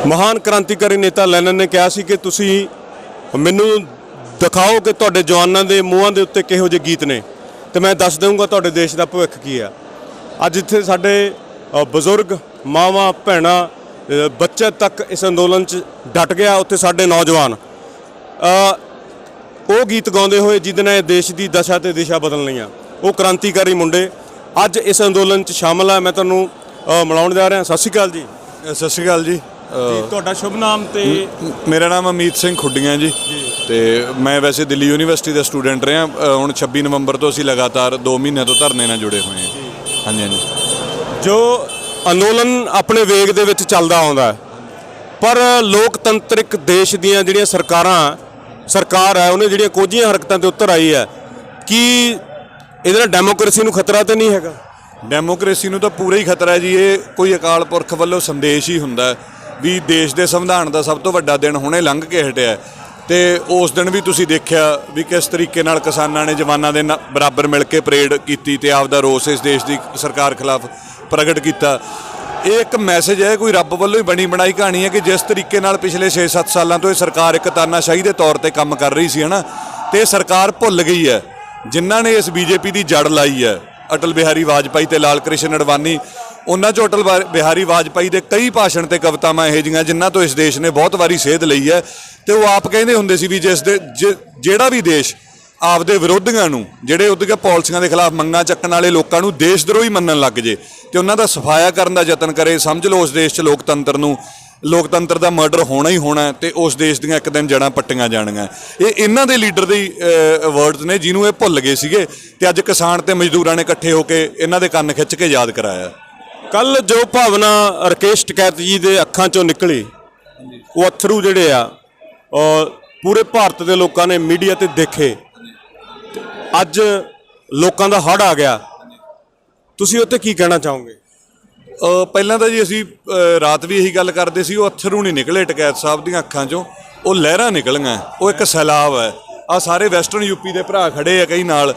महान क्रांतिकारी नेता लैनन ने कहा सी कि तुसी मैनू दिखाओ कि तुहाडे जवानां दे मूहां दे उत्ते किहो जिहे गीत ने ते मैं दस दूँगा तुहाडे देश दा भविख की है। अज इत्थे साडे बजुर्ग मावां भैणां बच्चे तक इस अंदोलन च डट गया। उत्थे साडे नौजवान वो गीत गाउंदे होए जिहदे नाल देश की दशा ते दिशा बदलनी आ। वो क्रांतिकारी मुंडे अज इस अंदोलन च शामिल है। मैं तुहानूं मिलाउण जा रहा। सत श्री अकाल जी। सत श्री अकाल जी। ਤੁਹਾਡਾ शुभ नाम ते? मेरा नाम अमीत सिंह खुड्डियां जी ते मैं वैसे दिल्ली यूनीवर्सिटी का स्टूडेंट रहा। हुण 26 नवंबर तो असीं लगातार 2 महीनों तो धरने नाल जुड़े हुए हैं। हाँ जी हाँ जी। जो अंदोलन अपने वेग दे विच चलदा आउंदा है, पर लोकतंत्रिक देश दीयां जिहड़ियां सरकार है उन्हें जिहड़ियां कोझियां हरकतां ते उतर आई है कि इहदे नाल डेमोक्रेसी नूं खतरा तो नहीं हैगा? डेमोक्रेसी नूं तां पूरा ही खतरा है जी। ये कोई अकाल पुरख वल्लों संदेश ही हुंदा है भी देश के संविधान का सब तो वड्डा दिन हुणे लंघ के हटिया तो उस दिन भी तुसीं देखिया भी किस तरीके नाल किसानां ने जवानां दे बराबर मिल के परेड की ते आपदा रोस इस देश की सरकार खिलाफ प्रगट किया। ये एक मैसेज है, कोई रब वल्लों ही बनी बनाई कहानी है कि जिस तरीके नाल पिछले 6-7 सालों तो ये सरकार एक तानाशाही के तौर पर काम कर रही सी है ना, तो सरकार भुल गई है जिन्हां ने इस बीजेपी की जड़ लाई है। अटल बिहारी वाजपेयी ते लाल कृष्ण अडवाणी, उन्हां चों अटल बिहारी वाजपेयी के कई भाषण ते कवितावां इहो जिहियां जिन्हां तो इस देश ने बहुत वारी सेध लई है। तो वो आप कहते हुंदे सी भी जिहड़ा भी देश आपदे विरोधियों नूं जिहड़े उहदियां पॉलिसियां के खिलाफ मंगां चक्कण वाले लोकां नूं देशद्रोही मन्नण लग जे ते उन्हां दा सफाया करन दा यतन करे, समझ लो उस देश 'च लोकतंत्र का मर्डर होना ही होना तो उस देश दीयां एक दिन जड़ां पट्टियां जाणियां। ये इन्हां दे लीडर दी वर्ड्स ने जिन्हों ये भुल गए सीगे ते अज किसान ते मजदूरां ने इकट्ठे होकर इन्हां दे कन्न खिच के याद कराया। कल जो भावना राकेश टिकैत जी के अखां चों निकली वो अथरू जिहड़े आ पूरे भारत के लोगों ने मीडिया ते देखे। अज लोगों का हड़ आ गया, तुसीं उत्ते की कहना चाहोगे? पहलां तो जी असीं रात भी यही गल करते सी, वो अथरू नहीं निकले टिकैत साहब दी अखां चों, वो लहरां निकलियां, वो एक सैलाब है। आ सारे वैसटर्न यूपी के भरा खड़े है कई नाल,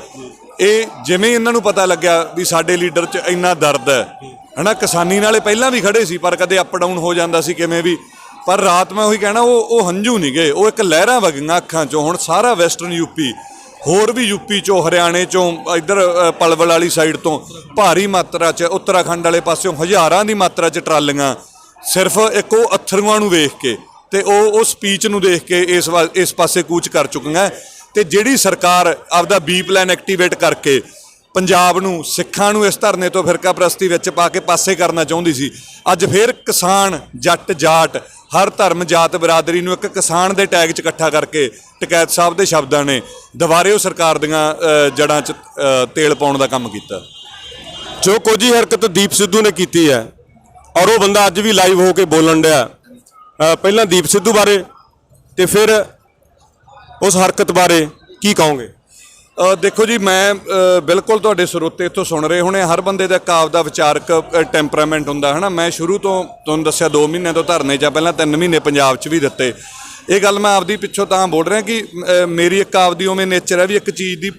ये जिवें इन्हां नूं पता लग्या भी साडे लीडर च इन्ना दर्द है ना। किसानी नाले पहलां भी खड़े सी पर कदे अप डाउन हो जाता सी किवें भी, पर रात मैं उही कहना वो हंझू नहीं गए, वो एक लहरां वगियां अखां चों। हुण सारा वैसटर्न यूपी, होर भी यूपी चों, हरियाणे चों, इधर पलवल वाली साइड तो भारी मात्रा च, उत्तराखंड वाले पासों हज़ारां की मात्रा च ट्रालियां सिर्फ एक वो अथरूआं नूं वेख के ते वो स्पीच नूं देख के इस पासे कूच कर चुकियां। ते जिहड़ी सरकार आपदा बी प्लान एक्टिवेट करके पंजाब नूं, सिखां नूं इस धरने तो फिरका प्रस्ती विच पा के पासे करना चाहुंदी सी, अज फिर किसान जट जाट हर धर्म जात बरादरी नूं एक किसान दे टैग च इकट्ठा करके टिकैत साहब दे शब्दां ने दुबारे उह सरकार दीआं जड़ां च तेल पाउण दा काम कीता। जो कोझी हरकत दीप सिद्धू ने की है और वो बंदा अज भी लाइव होकर बोलन डया, पहला दीप सिद्धू बारे ते फिर उस हरकत बारे की कहोगे? देखो जी, मैं बिल्कुल तुहाडे ਸਰੋਤੇ इत्थों सुन रहे होने, हर बंदे दा एक आपदा विचारक टैंपरामेंट हुंदा है ना। मैं शुरू तो तुहानूं दस्सिया 2 महीने तो धरने च, पहलां 3 महीने पंजाब च भी दित्ते। ये गल मैं आपदी पिछों तां बोल रहा कि मेरी एक आपदी उवें नेचर है भी एक चीज़ की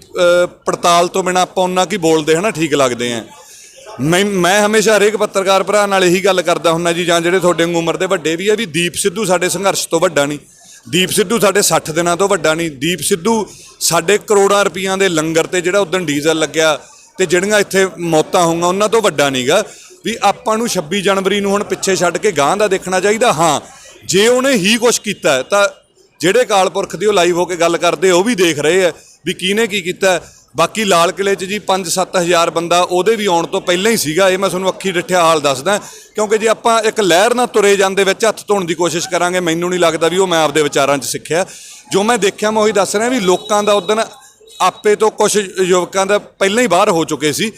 पड़ताल तो बिना आपां उन्ना की बोलते है ना ठीक लगते हैं। मैं हमेशा हरेक पत्रकार भरा नाल यही गल करदा हुंदा जी, जां जिहड़े तुहाडे उमर दे वड्डे भी है, भी दीप सिद्धू साडे संघर्ष तो वड्डा नहीं, दीप सिद्धू साडे 60 दिनों तो वड्डा नहीं, दीप सिद्धू साडे करोड़ां रुपइयां दे लंगर ते जिहड़ा उदण डीजल लग्या ते जिहड़ियां इत्थे मौतां होईयां उन्हां तो वड्डा नहीं गा। भी आपां नूं 26 जनवरी नूं हुण पिछे छड्ड के गांह दा देखना चाहिए। हाँ, जे उहने ही कुछ कीता है तां जिहड़े अकाल पुरख दी लाइव होकर गल करदे वो भी देख रहे हैं भी किहने की कीता है। बाकी लाल किले च जी 5-7 हज़ार बंदा ਉਹਦੇ भी आउण तो पहले ही सीगा। ये मैं तुहानूं अखी डिठिया हाल दसदा, क्योंकि जे आपां एक लहर नाल तुरे जांदे विच हत्थ धोण की कोशिश करांगे, मैनूं नहीं लगदा भी वो मैं आपदे विचारां 'च सिੱਖਿਆ। जो मैं देखिया मैं उही दस रहा भी लोकां दा उदण आपे तो कुछ युवकां दा पहले ही बाहर हो चुके सी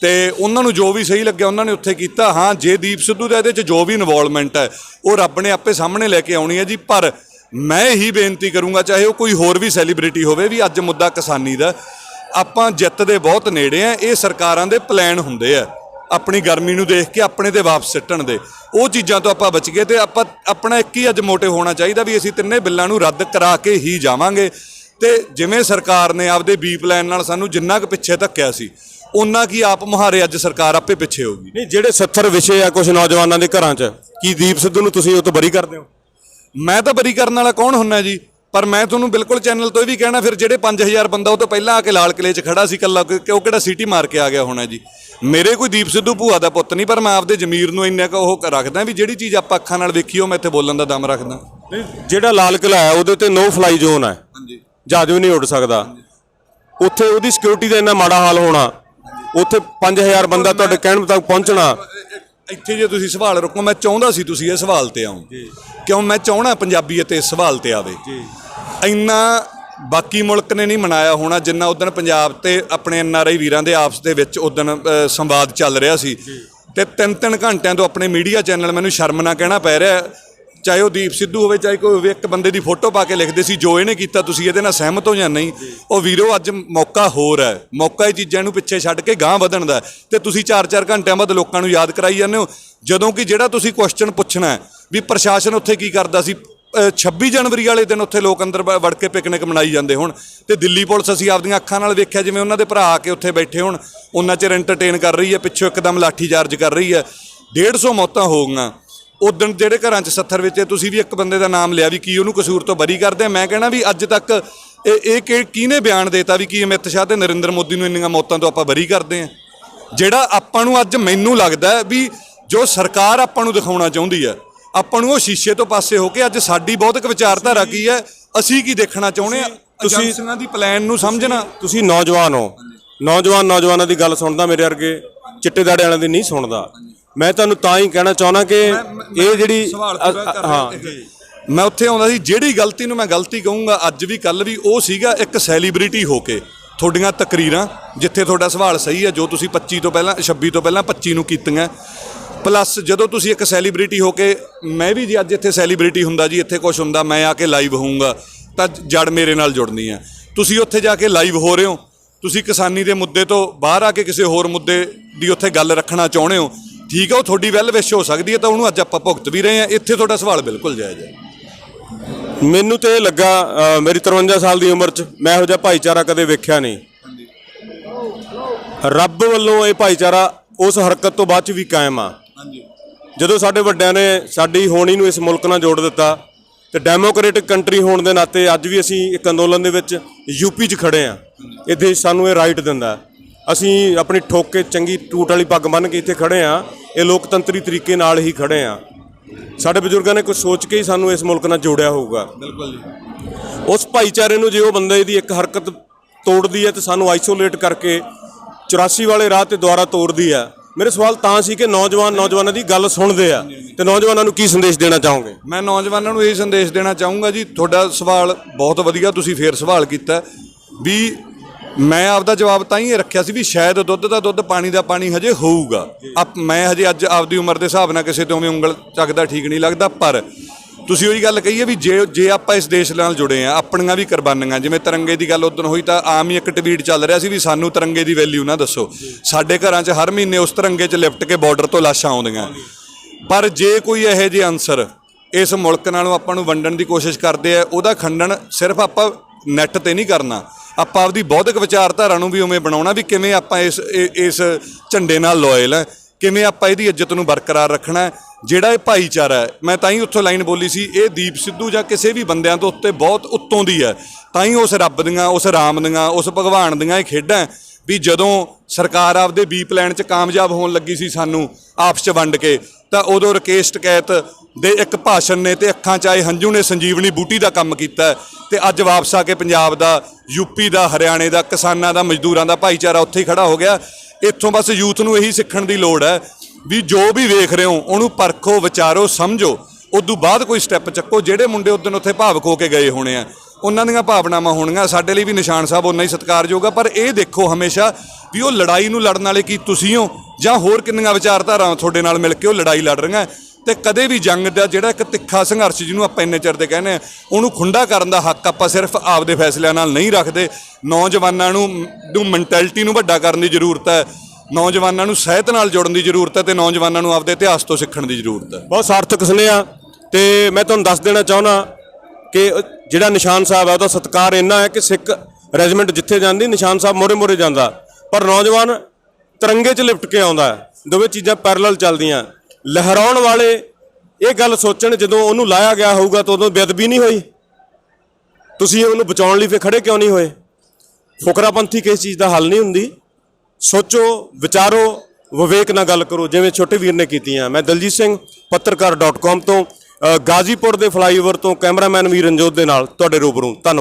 ते उन्हां नूं जो भी सही लग्या उन्हां ने उत्थे कीता। हाँ, जे दीप सिद्धू दा इहदे 'च जो भी इनवॉल्वमेंट है वो रब ने आपे सामने लैके आउणी है जी। पर मैं ही बेनती करूँगा, चाहे वो कोई होर भी सैलीब्रिटी होवे, भी अज मुद्दा किसानी दा आपां जिੱਤ ਦੇ बहुत नेड़े हैं। ये सरकारां दे प्लैन हुंदे आ अपनी गर्मी नूं देख के अपने ते वापस सिੱਟਣ दे, वो चीज़ां तो आपां बच गए। तो आपां अपना एक ही अज मोटिव होना चाहिए भी असीं तिन्ने बिल्लां नूं रद्द करा के ही जावांगे। तो जिवें सरकार ने आपदे बी प्लैन नाल सानूं जिन्ना क पिछे धक्किया सी ਉਹਨਾਂ ਕੀ ਆਪ ਮੁਹਾਰੇ ਅੱਜ ਸਰਕਾਰ ਆਪੇ ਪਿੱਛੇ ਹੋਊਗੀ। ਨਹੀਂ, ਜਿਹੜੇ 70 ਵਿਸ਼ੇ ਆ ਕੁਝ ਨੌਜਵਾਨਾਂ ਦੇ ਘਰਾਂ 'ਚ, ਕੀ ਦੀਪ ਸਿੱਧੂ ਨੂੰ ਤੁਸੀਂ ਉਹ ਤੋਂ ਬਰੀ ਕਰਦੇ ਹੋ? ਮੈਂ ਤਾਂ ਬਰੀ ਕਰਨ ਵਾਲਾ ਕੌਣ ਹੁੰਨਾ ਜੀ, ਪਰ ਮੈਂ ਤੁਹਾਨੂੰ ਬਿਲਕੁਲ ਚੈਨਲ ਤੋਂ ਇਹ ਵੀ ਕਹਿਣਾ, ਫਿਰ ਜਿਹੜੇ 5000 ਬੰਦਾ ਉਹ ਤੋਂ ਪਹਿਲਾਂ ਆ ਕੇ ਲਾਲ ਕਿਲੇ 'ਚ ਖੜਾ ਸੀ ਇਕੱਲਾ, ਕਿ ਉਹ ਕਿਹੜਾ ਸੀਟੀ ਮਾਰ ਕੇ ਆ ਗਿਆ ਹੋਣਾ ਜੀ। ਮੇਰੇ ਕੋਈ ਦੀਪ ਸਿੱਧੂ ਭੂਆ ਦਾ ਪੁੱਤ ਨਹੀਂ, ਪਰ ਮੈਂ ਆਪਦੇ ਜ਼ਮੀਰ ਨੂੰ ਇੰਨਾ ਕੁ ਉਹ ਰੱਖਦਾ ਵੀ ਜਿਹੜੀ ਚੀਜ਼ ਆਪਾਂ ਅੱਖਾਂ ਨਾਲ ਵੇਖੀ ਉਹ ਮੈਂ ਇੱਥੇ ਬੋਲਣ ਦਾ ਦਮ ਰੱਖਦਾ। ਜਿਹੜਾ ਲਾਲ ਕਿਲਾ ਹੈ ਉਹਦੇ ਤੇ ਨੋ ਫਲਾਈ ਜ਼ੋਨ ਹੈ, ਜਹਾਜ਼ ਵੀ ਨਹੀਂ ਉੱਡ ਸਕਦਾ। ਉੱਥੇ ਉਹਦੀ ਸਿਕਿਉਰਿਟੀ ਦਾ ਇੰਨਾ ਮਾੜਾ ਹਾਲ ਹੋਣਾ, ਉੱਥੇ 5000 ਬੰਦਾ ਤੁਹਾਡੇ ਕਹਿਣ ਤੱਕ ਪਹੁੰਚਣਾ। ਇੱਥੇ ਜੇ ਤੁਸੀਂ ਸਵਾਲ ਰੁਕੋ, ਮੈਂ ਚਾਹੁੰਦਾ ਸੀ ਤੁਸੀਂ ਇਹ ਸਵਾਲ ਤੇ ਆਓ, ਕਿਉਂ ਮੈਂ ਚਾਹਣਾ ਪੰਜਾਬੀਅਤ ਇਸ ਸਵਾਲ ਤੇ ਆਵੇ। ਇੰਨਾ ਬਾਕੀ ਮੁਲਕ ਨੇ ਨਹੀਂ ਮਨਾਇਆ ਹੋਣਾ ਜਿੰਨਾ ਉਦਣ ਪੰਜਾਬ ਤੇ ਆਪਣੇ NRI ਵੀਰਾਂ ਦੇ ਆਪਸ ਦੇ ਵਿੱਚ ਉਦਣ ਸੰਵਾਦ ਚੱਲ ਰਿਹਾ ਸੀ, ਤੇ 3-3 ਘੰਟਿਆਂ ਤੋਂ ਆਪਣੇ ਮੀਡੀਆ ਚੈਨਲ, ਮੈਨੂੰ ਸ਼ਰਮ ਨਾ ਕਹਿਣਾ ਪੈ ਰਿਹਾ, ਚਾਹੇ ਉਹ ਦੀਪ ਸਿੱਧੂ ਹੋਵੇ ਚਾਹੇ ਕੋਈ ਹੋਵੇ, ਇੱਕ ਬੰਦੇ ਦੀ ਫੋਟੋ ਪਾ ਕੇ ਲਿਖਦੇ ਸੀ ਜੋ ਇਹਨੇ ਕੀਤਾ ਤੁਸੀਂ ਇਹਦੇ ਨਾਲ ਸਹਿਮਤ ਹੋ ਜਾਂ ਨਹੀਂ। ਉਹ ਵੀਰੋ ਅੱਜ ਮੌਕਾ ਹੋਰ ਹੈ, ਮੌਕਾ ਇਹ ਚੀਜ਼ਾਂ ਨੂੰ ਪਿੱਛੇ ਛੱਡ ਕੇ ਗਾਂਹ ਵਧਣ ਦਾ, ਤੇ ਤੁਸੀਂ 4-4 ਘੰਟਿਆਂ ਬਾਅਦ ਲੋਕਾਂ ਨੂੰ ਯਾਦ ਕਰਾਈ ਜਾਂਦੇ ਹੋ, ਜਦੋਂ ਕਿ ਜਿਹੜਾ ਤੁਸੀਂ ਕੁਐਸਚਨ ਪੁੱਛਣਾ ਵੀ ਪ੍ਰਸ਼ਾਸਨ ਉੱਥੇ ਕੀ ਕਰਦਾ ਸੀ 26 ਜਨਵਰੀ ਵਾਲੇ ਦਿਨ ਉੱਥੇ ਲੋਕ ਅੰਦਰ ਵੜ ਕੇ ਪਿਕਨਿਕ ਮਨਾਈ ਜਾਂਦੇ ਹੁਣ, ਤੇ ਦਿੱਲੀ ਪੁਲਿਸ ਅਸੀਂ ਆਪਦੀਆਂ ਅੱਖਾਂ ਨਾਲ ਵੇਖਿਆ ਜਿਵੇਂ ਉਹਨਾਂ ਦੇ ਭਰਾ ਆ ਕੇ ਉੱਥੇ ਬੈਠੇ ਹੁਣ, ਉਹਨਾਂ ਚਿਰ ਐਂਟਰਟੇਨ ਕਰ ਰਹੀ ਹੈ, ਪਿੱਛੋਂ ਇੱਕਦਮ ਲਾਠੀ ਚਾਰਜ ਕਰ ਰਹੀ ਹੈ। 150 ਮੌਤਾਂ ਹੋ ਗਈਆਂ ਉਦਣ ਜਿਹੜੇ ਘਰਾਂ 'ਚ 70 ਵਿੱਚ, ਤੁਸੀਂ ਵੀ ਇੱਕ ਬੰਦੇ ਦਾ ਨਾਮ ਲਿਆ ਵੀ ਕੀ ਉਹਨੂੰ ਕਸੂਰ ਤੋਂ ਬਰੀ ਕਰਦੇ ਆ। ਮੈਂ ਕਹਿਣਾ ਵੀ ਅੱਜ ਤੱਕ ਇਹ ਕਿਹਨੇ ਬਿਆਨ ਦੇਤਾ ਵੀ ਕੀ ਅਮਿਤ ਸ਼ਾਹ ਤੇ ਨਰਿੰਦਰ ਮੋਦੀ ਨੂੰ ਇੰਨੀਆਂ ਮੌਤਾਂ ਤੋਂ ਆਪਾਂ ਬਰੀ ਕਰਦੇ ਆ? ਜਿਹੜਾ ਆਪਾਂ ਨੂੰ ਅੱਜ ਮੈਨੂੰ ਲੱਗਦਾ ਵੀ ਜੋ ਸਰਕਾਰ ਆਪਾਂ ਨੂੰ ਦਿਖਾਉਣਾ ਚਾਹੁੰਦੀ ਹੈ, ਆਪਾਂ ਨੂੰ ਉਹ ਸ਼ੀਸ਼ੇ ਤੋਂ ਪਾਸੇ ਹੋ ਕੇ ਅੱਜ ਸਾਡੀ ਬਹੁਤ ਵਿਚਾਰਧਾਰਾ ਕੀ ਹੈ, ਅਸੀਂ ਕੀ ਦੇਖਣਾ ਚਾਹੁੰਦੇ ਆ, ਏਜੰਸੀਆਂ ਦੀ ਪਲਾਨ ਨੂੰ ਸਮਝਣਾ। ਤੁਸੀਂ ਨੌਜਵਾਨ ਹੋ, ਨੌਜਵਾਨਾਂ ਦੀ ਗੱਲ ਸੁਣਦਾ, ਮੇਰੇ ਵਰਗੇ ਚਿੱਟੇ ਦਾੜੇ ਵਾਲਿਆਂ ਦੀ ਨਹੀਂ ਸੁਣਦਾ। ਮੈਂ ਤੁਹਾਨੂੰ ਤਾਂ ਹੀ ਕਹਿਣਾ ਚਾਹੁੰਦਾ ਕਿ ਇਹ ਜਿਹੜੀ ਮੈਂ ਉੱਥੇ ਆਉਂਦਾ ਸੀ, ਜਿਹੜੀ ਗਲਤੀ ਨੂੰ ਮੈਂ ਗਲਤੀ ਕਹੂੰਗਾ ਅੱਜ ਵੀ ਕੱਲ ਵੀ, ਉਹ ਸੀਗਾ ਇੱਕ ਸੈਲੀਬ੍ਰਿਟੀ ਹੋ ਕੇ ਤੁਹਾਡੀਆਂ ਤਕਰੀਰਾਂ, ਜਿੱਥੇ ਤੁਹਾਡਾ ਸਵਾਲ ਸਹੀ ਹੈ, ਜੋ ਤੁਸੀਂ 26 ਤੋਂ ਪਹਿਲਾਂ 26 ਤੋਂ ਪਹਿਲਾਂ 25 ਨੂੰ ਕੀਤੀਆਂ, ਪਲੱਸ ਜਦੋਂ ਤੁਸੀਂ ਇੱਕ ਸੈਲੀਬ੍ਰਿਟੀ ਹੋ ਕੇ, ਮੈਂ ਵੀ ਜੀ ਅੱਜ ਇੱਥੇ ਸੈਲੀਬ੍ਰਿਟੀ ਹੁੰਦਾ ਜੀ, ਇੱਥੇ ਕੁਛ ਹੁੰਦਾ, ਮੈਂ ਆ ਕੇ ਲਾਈਵ ਹੋਊਂਗਾ ਤਾਂ ਜੜ ਮੇਰੇ ਨਾਲ ਜੁੜਨੀ ਆ। ਤੁਸੀਂ ਉੱਥੇ ਜਾ ਕੇ ਲਾਈਵ ਹੋ ਰਹੇ ਹੋ, ਤੁਸੀਂ ਕਿਸਾਨੀ ਦੇ ਮੁੱਦੇ ਤੋਂ ਬਾਹਰ ਆ ਕੇ ਕਿਸੇ ਹੋਰ ਮੁੱਦੇ ਦੀ ਉੱਥੇ ਗੱਲ ਰੱਖਣਾ ਚਾਹੁੰਦੇ ਹੋ, ਠੀਕ ਹੈ, ਉਹ ਤੁਹਾਡੀ ਵੈਲ ਵਿਸ਼ ਹੋ ਸਕਦੀ ਹੈ, ਤਾਂ ਉਹਨੂੰ ਅੱਜ ਆਪਾਂ ਭੁਗਤ ਵੀ ਰਹੇ ਹਾਂ। ਇੱਥੇ ਤੁਹਾਡਾ ਸਵਾਲ ਬਿਲਕੁਲ ਜਾਇਜ਼ ਹੈ। ਮੈਨੂੰ ਤੇ ਇਹ ਲੱਗਾ, ਮੇਰੀ 53 ਸਾਲ ਦੀ ਉਮਰ 'ਚ ਮੈਂ ਇਹੋ ਜਿਹਾ ਭਾਈਚਾਰਾ ਕਦੇ ਵੇਖਿਆ ਨਹੀਂ। ਰੱਬ ਵੱਲੋਂ ਇਹ ਭਾਈਚਾਰਾ ਉਸ ਹਰਕਤ ਤੋਂ ਬਾਅਦ 'ਚ ਵੀ ਕਾਇਮ ਆ। ਜਦੋਂ ਸਾਡੇ ਵੱਡਿਆਂ ਨੇ ਸਾਡੀ ਹੋਣੀ ਨੂੰ ਇਸ ਮੁਲਕ ਨਾਲ ਜੋੜ ਦਿੱਤਾ, ਤੇ ਡੈਮੋਕ੍ਰੇਟਿਕ ਕੰਟਰੀ ਹੋਣ ਦੇ ਨਾਤੇ ਅੱਜ ਵੀ ਅਸੀਂ ਇੱਕ ਅੰਦੋਲਨ ਦੇ ਵਿੱਚ ਯੂਪੀ 'ਚ ਖੜੇ ਆ। ਇਹ ਦੇਸ਼ ਸਾਨੂੰ ਇਹ ਰਾਈਟ ਦਿੰਦਾ, ਅਸੀਂ ਆਪਣੀ ਠੋਕ ਕੇ ਚੰਗੀ ਟੂਟ ਵਾਲੀ ਪੱਗ ਬੰਨ੍ਹ ਕੇ ਇੱਥੇ ਖੜੇ ਆ, ਇਹ ਲੋਕਤੰਤਰੀ ਤਰੀਕੇ ਨਾਲ ਹੀ ਖੜੇ ਆ। ਸਾਡੇ ਬਜ਼ੁਰਗਾਂ ਨੇ ਕੁਝ ਸੋਚ ਕੇ ਹੀ ਸਾਨੂੰ ਇਸ ਮੁਲਕ ਨਾਲ ਜੋੜਿਆ ਹੋਊਗਾ। ਬਿਲਕੁਲ ਜੀ। ਉਸ ਭਾਈਚਾਰੇ ਨੂੰ ਜੇ ਉਹ ਬੰਦੇ ਦੀ ਇੱਕ ਹਰਕਤ ਤੋੜਦੀ ਹੈ ਤੇ ਸਾਨੂੰ ਆਈਸੋਲੇਟ ਕਰਕੇ 84 ਵਾਲੇ ਰਾਹ ਤੇ ਦੁਆਰਾ ਤੋੜਦੀ ਆ। ਮੇਰੇ ਸਵਾਲ ਤਾਂ ਸੀ ਕਿ ਨੌਜਵਾਨਾਂ ਦੀ ਗੱਲ ਸੁਣਦੇ ਆ, ਤੇ ਨੌਜਵਾਨਾਂ ਨੂੰ ਕੀ ਸੰਦੇਸ਼ ਦੇਣਾ ਚਾਹੋਗੇ? ਮੈਂ ਨੌਜਵਾਨਾਂ ਨੂੰ ਇਹ ਸੰਦੇਸ਼ ਦੇਣਾ ਚਾਹੂੰਗਾ ਜੀ, ਤੁਹਾਡਾ ਸਵਾਲ ਬਹੁਤ ਵਧੀਆ, ਤੁਸੀਂ ਫੇਰ ਸਵਾਲ ਕੀਤਾ ਵੀ ਮੈਂ ਆਪਦਾ ਜਵਾਬ ਤਾਂ ਹੀ ਰੱਖਿਆ ਸੀ ਵੀ ਸ਼ਾਇਦ ਦੁੱਧ ਦਾ ਦੁੱਧ ਪਾਣੀ ਦਾ ਪਾਣੀ ਹਜੇ ਹੋਊਗਾ। ਮੈਂ ਹਜੇ ਅੱਜ ਆਪਦੀ ਉਮਰ ਦੇ ਹਿਸਾਬ ਨਾਲ ਕਿਸੇ ਤੋਂ ਉਵੇਂ ਉਂਗਲ ਚੱਕਦਾ ਠੀਕ ਨਹੀਂ ਲੱਗਦਾ, ਪਰ ਤੁਸੀਂ ਉਹੀ ਗੱਲ ਕਹੀ ਹੈ ਵੀ ਜੇ ਆਪਾਂ ਇਸ ਦੇਸ਼ ਨਾਲ ਜੁੜੇ ਆ, ਆਪਣੀਆਂ ਵੀ ਕੁਰਬਾਨੀਆਂ, ਜਿਵੇਂ ਤਿਰੰਗੇ ਦੀ ਗੱਲ ਉਦੋਂ ਹੋਈ ਤਾਂ ਆਮ ਹੀ ਇੱਕ ਟਵੀਟ ਚੱਲ ਰਿਹਾ ਸੀ ਵੀ ਸਾਨੂੰ ਤਿਰੰਗੇ ਦੀ ਵੈਲਿਊ ਨਾ ਦੱਸੋ। ਸਾਡੇ ਘਰਾਂ 'ਚ ਹਰ ਮਹੀਨੇ ਉਸ ਤਿਰੰਗੇ 'ਚ ਲਿਪਟ ਕੇ ਬਾਰਡਰ ਤੋਂ ਲਾਸ਼ਾਂ ਆਉਂਦੀਆਂ, ਪਰ ਜੇ ਕੋਈ ਇਹੋ ਜਿਹੇ ਅਨਸਰ ਇਸ ਮੁਲਕ ਨਾਲੋਂ ਆਪਾਂ ਨੂੰ ਵੰਡਣ ਦੀ ਕੋਸ਼ਿਸ਼ ਕਰਦੇ ਆ, ਉਹਦਾ ਖੰਡਨ ਸਿਰਫ ਆਪਾਂ ਨੈੱਟ ਤੇ ਨਹੀਂ ਕਰਨਾ, ਆਪਾਂ ਆਪਦੀ ਬੌਧਿਕ ਵਿਚਾਰਧਾਰਾ ਨੂੰ ਵੀ ਉਵੇਂ ਬਣਾਉਣਾ ਵੀ ਕਿਵੇਂ ਆਪਾਂ ਇਸ ਝੰਡੇ ਨਾਲ ਲੋਇਲ ਹੈ, ਕਿਵੇਂ ਆਪਾਂ ਇਹਦੀ ਇੱਜ਼ਤ ਨੂੰ ਬਰਕਰਾਰ ਰੱਖਣਾ। ਜਿਹੜਾ ਇਹ ਭਾਈਚਾਰਾ ਹੈ, ਮੈਂ ਤਾਂ ਹੀ ਉੱਥੋਂ ਲਾਈਨ ਬੋਲੀ ਸੀ, ਇਹ ਦੀਪ ਸਿੱਧੂ ਜਾਂ ਕਿਸੇ ਵੀ ਬੰਦਿਆਂ ਤੋਂ ਉੱਤੇ ਬਹੁਤ ਉੱਤੋਂ ਦੀ ਹੈ। ਤਾਂ ਹੀ ਉਸ ਰੱਬ ਦੀਆਂ, ਉਸ ਰਾਮ ਦੀਆਂ, ਉਸ ਭਗਵਾਨ ਦੀਆਂ ਇਹ ਖੇਡਾਂ ਵੀ ਜਦੋਂ ਸਰਕਾਰ ਆਪਦੇ ਬੀ ਪਲਾਨ 'ਚ ਕਾਮਯਾਬ ਹੋਣ ਲੱਗੀ ਸੀ ਸਾਨੂੰ ਆਪਸ 'ਚ ਵੰਡ ਕੇ, ਤਾਂ ਉਦੋਂ ਰਕੇਸ਼ ਟਕੈਤ ਦੇ ਇੱਕ ਭਾਸ਼ਣ ਨੇ ਤੇ ਅੱਖਾਂ 'ਚ ਆਏ ਹੰਝੂ ਨੇ ਸੰਜੀਵਨੀ ਬੂਟੀ ਦਾ ਕੰਮ ਕੀਤਾ, ਤੇ ਅੱਜ ਵਾਪਸ ਆ ਕੇ ਪੰਜਾਬ ਦਾ, ਯੂਪੀ ਦਾ, ਹਰਿਆਣੇ ਦਾ, ਕਿਸਾਨਾਂ ਦਾ, ਮਜ਼ਦੂਰਾਂ ਦਾ ਭਾਈਚਾਰਾ ਉੱਥੇ ਹੀ ਖੜਾ ਹੋ ਗਿਆ। ਇੱਥੋਂ ਬਸ ਯੂਥ ਨੂੰ ਇਹੀ ਸਿੱਖਣ ਦੀ ਲੋੜ ਹੈ ਵੀ ਜੋ ਵੀ ਵੇਖ ਰਹੇ ਹੋ ਉਹਨੂੰ ਪਰਖੋ, ਵਿਚਾਰੋ, ਸਮਝੋ, ਉਦੋਂ ਬਾਅਦ ਕੋਈ ਸਟੈਪ ਚੱਕੋ। ਜਿਹੜੇ ਮੁੰਡੇ ਉਦੋਂ ਉੱਥੇ ਭਾਵਕ ਹੋ ਕੇ ਗਏ ਹੋਣੇ ਆ, ਉਹਨਾਂ ਦੀਆਂ ਭਾਵਨਾਵਾਂ ਹੋਣਗੀਆਂ, ਸਾਡੇ ਲਈ ਵੀ ਨਿਸ਼ਾਨ ਸਾਹਿਬ ਉਨਾ ਹੀ ਸਤਿਕਾਰਯੋਗ ਆ, ਪਰ ਇਹ ਦੇਖੋ ਹਮੇਸ਼ਾ ਵੀ ਉਹ ਲੜਾਈ ਨੂੰ ਲੜਨ ਵਾਲੇ ਕੀ ਤੁਸੀਂ ਹੋ ਜਾਂ ਹੋਰ ਕਿੰਨੀਆਂ ਵਿਚਾਰਧਾਰਾਵਾਂ ਤੁਹਾਡੇ ਨਾਲ ਮਿਲ ਕੇ ਉਹ ਲੜਾਈ ਲੜ ਰਹੀਆਂ। ਤੇ ਕਦੇ ਵੀ ਜੰਗ ਦਾ ਜਿਹੜਾ ਇੱਕ ਤਿੱਖਾ ਸੰਘਰਸ਼ ਜਿਹਨੂੰ ਆਪਾਂ ਇੰਨੇ ਚਿਰ ਦੇ ਕਹਿੰਦੇ ਆ, ਉਹਨੂੰ ਖੁੰਡਾ ਕਰਨ ਦਾ ਹੱਕ ਆਪਾਂ ਸਿਰਫ ਆਪਦੇ ਫੈਸਲਿਆਂ ਨਾਲ ਨਹੀਂ ਰੱਖਦੇ। ਨੌਜਵਾਨਾਂ ਨੂੰ ਮੈਂਟੈਲਿਟੀ ਨੂੰ ਵੱਡਾ ਕਰਨ ਦੀ ਜ਼ਰੂਰਤ ਹੈ, ਨੌਜਵਾਨਾਂ ਨੂੰ ਸਾਹਿਤ ਨਾਲ ਜੁੜਨ ਦੀ ਜ਼ਰੂਰਤ ਹੈ, ਤੇ ਨੌਜਵਾਨਾਂ ਨੂੰ ਆਪਦੇ ਇਤਿਹਾਸ ਤੋਂ ਸਿੱਖਣ ਦੀ ਜ਼ਰੂਰਤ ਹੈ। ਬਹੁਤ ਸਾਰਥਕ ਸੁਨੇਹਾ। ਤੇ ਮੈਂ ਤੁਹਾਨੂੰ ਦੱਸ ਦੇਣਾ ਚਾਹੁੰਦਾ ਕਿ ਜਿਹੜਾ ਨਿਸ਼ਾਨ ਸਾਹਿਬ ਹੈ ਉਹਦਾ ਸਤਿਕਾਰ ਇੰਨਾ ਹੈ ਕਿ ਸਿੱਖ ਰੈਜੀਮੈਂਟ ਜਿੱਥੇ ਜਾਂਦੀ ਨਿਸ਼ਾਨ ਸਾਹਿਬ ਮੋਰੇ ਜਾਂਦਾ, ਪਰ ਨੌਜਵਾਨ ਤਿਰੰਗੇ 'ਚ ਲਿਪਟ ਕੇ ਆਉਂਦਾ ਹੈ। ਦੋਵੇਂ ਚੀਜ਼ਾਂ ਪੈਰਲਲ ਚੱਲਦੀਆਂ। ਲਹਿਰਾਉਣ ਵਾਲੇ ਇਹ ਗੱਲ ਸੋਚਣ ਜਦੋਂ ਉਹਨੂੰ ਲਾਇਆ ਗਿਆ ਹੋਊਗਾ ਤਾਂ ਉਦੋਂ ਬੇਅਦਬੀ ਨਹੀਂ ਹੋਈ, ਤੁਸੀਂ ਉਹਨੂੰ ਬਚਾਉਣ ਲਈ ਫਿਰ ਖੜੇ ਕਿਉਂ ਨਹੀਂ ਹੋਏ? ਫੁਕਰਾਪੰਥੀ ਕਿਸੇ ਚੀਜ਼ ਦਾ ਹੱਲ ਨਹੀਂ ਹੁੰਦੀ। ਸੋਚੋ, ਵਿਚਾਰੋ, ਵਿਵੇਕ ਨਾਲ ਗੱਲ ਕਰੋ, ਜਿਵੇਂ ਛੋਟੇ ਵੀਰ ਨੇ ਕੀਤੀਆਂ। ਮੈਂ ਦਲਜੀਤ ਸਿੰਘ ਪੱਤਰਕਾਰ.com ਤੋਂ ਗਾਜ਼ੀਪੁਰ ਦੇ ਫਲਾਈਓਵਰ ਤੋਂ ਕੈਮਰਾਮੈਨ ਵੀਰ ਰਣਜੋਤ ਦੇ ਨਾਲ ਤੁਹਾਡੇ ਰੂਬਰੂ। ਧੰਨਵਾਦ।